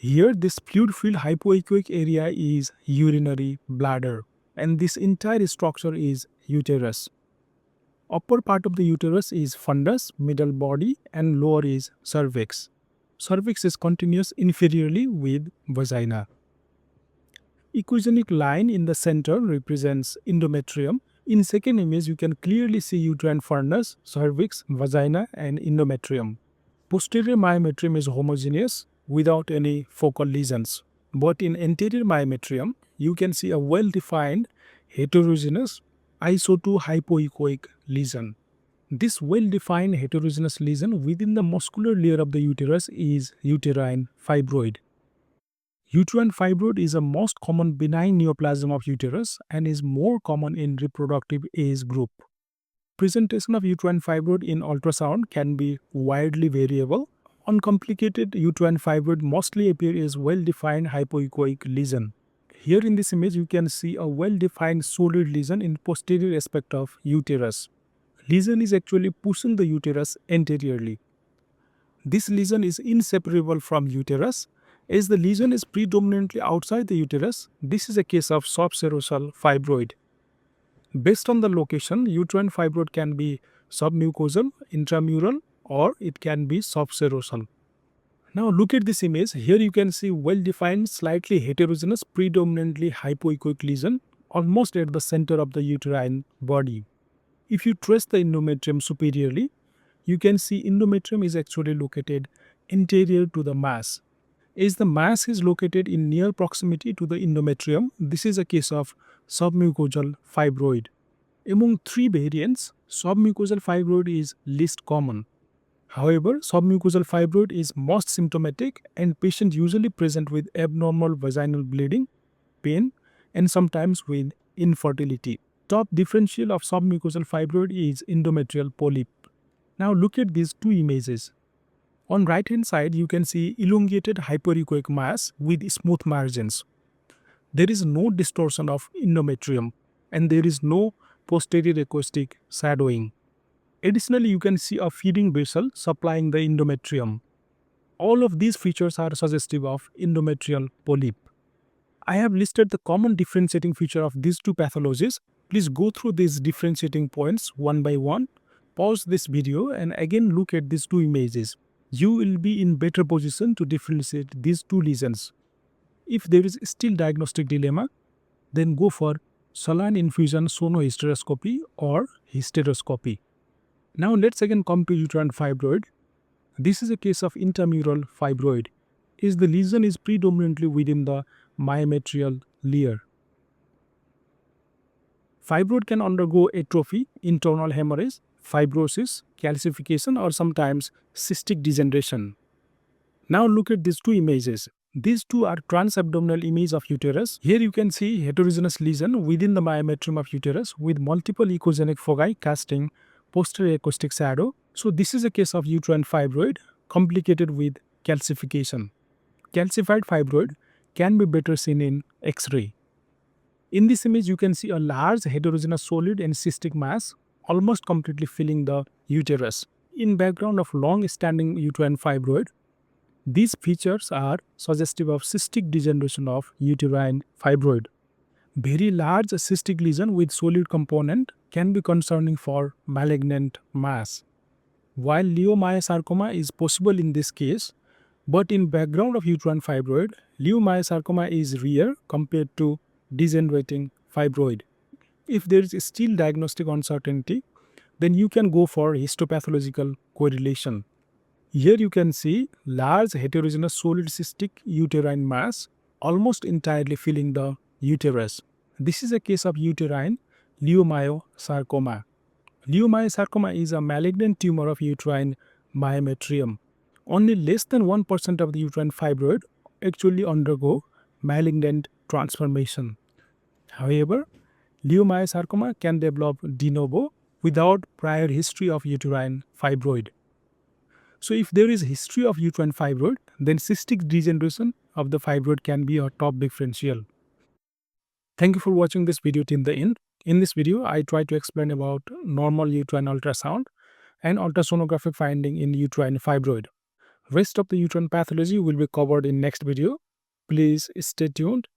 Here, this fluid-filled hypoechoic area is urinary bladder, and this entire structure is uterus. Upper part of the uterus is fundus, middle body, and lower is cervix. Cervix is continuous inferiorly with vagina. Echogenic line in the center represents endometrium. In second image, you can clearly see uterine fundus, cervix, vagina, and endometrium. Posterior myometrium is homogeneous without any focal lesions. But in anterior myometrium, you can see a well-defined heterogeneous iso2 hypoechoic lesion. This well-defined heterogeneous lesion within the muscular layer of the uterus is uterine fibroid. Uterine fibroid is a most common benign neoplasm of uterus and is more common in reproductive age group. Presentation of uterine fibroid in ultrasound can be widely variable. Uncomplicated uterine fibroid mostly appear as well-defined hypoechoic lesion. Here in this image, you can see a well-defined solid lesion in posterior aspect of uterus. Lesion is actually pushing the uterus anteriorly. This lesion is inseparable from uterus. As the lesion is predominantly outside the uterus, this is a case of subserosal fibroid. Based on the location, uterine fibroid can be submucosal, intramural, or it can be subserosal. Now look at this image. Here you can see well-defined, slightly heterogeneous, predominantly hypoechoic lesion almost at the center of the uterine body. If you trace the endometrium superiorly, you can see endometrium is actually located anterior to the mass. As the mass is located in near proximity to the endometrium, this is a case of submucosal fibroid. Among three variants, submucosal fibroid is least common. However, submucosal fibroid is most symptomatic and patient usually present with abnormal vaginal bleeding, pain, and sometimes with infertility. Top differential of submucosal fibroid is endometrial polyp. Now look at these two images. On right hand side, you can see elongated hyperechoic mass with smooth margins. There is no distortion of endometrium and there is no posterior acoustic shadowing. Additionally, you can see a feeding vessel supplying the endometrium. All of these features are suggestive of endometrial polyp. I have listed the common differentiating feature of these two pathologies. Please go through these differentiating points one by one. Pause this video and again look at these two images. You will be in better position to differentiate these two lesions. If there is still diagnostic dilemma, then go for saline infusion sonohysteroscopy or hysteroscopy. Now let's again come to uterine fibroid. This is a case of intramural fibroid, as the lesion is predominantly within the myometrial layer. Fibroid can undergo atrophy, internal hemorrhage, fibrosis, calcification, or sometimes cystic degeneration. Now look at these two images. These two are transabdominal image of uterus. Here you can see heterogeneous lesion within the myometrium of uterus with multiple echogenic foci casting posterior acoustic shadow. So this is a case of uterine fibroid complicated with calcification. Calcified fibroid can be better seen in X-ray. In this image, you can see a large heterogeneous solid and cystic mass almost completely filling the uterus. In background of long-standing uterine fibroid, these features are suggestive of cystic degeneration of uterine fibroid. Very large cystic lesion with solid component can be concerning for malignant mass. While leiomyosarcoma is possible in this case, but in background of uterine fibroid, leiomyosarcoma is rare compared to degenerating fibroid. If there is still diagnostic uncertainty, then you can go for histopathological correlation. Here you can see large heterogeneous solid cystic uterine mass almost entirely filling the uterus. This is a case of uterine leiomyosarcoma. Leiomyosarcoma is a malignant tumor of uterine myometrium. Only less than 1% of the uterine fibroid actually undergo malignant transformation. However, leiomyosarcoma can develop de novo without prior history of uterine fibroid. So if there is history of uterine fibroid, then cystic degeneration of the fibroid can be a top differential. Thank you for watching this video till the end. In this video, I try to explain about normal uterine ultrasound and ultrasonographic finding in uterine fibroid. Rest of the uterine pathology will be covered in next video. Please stay tuned.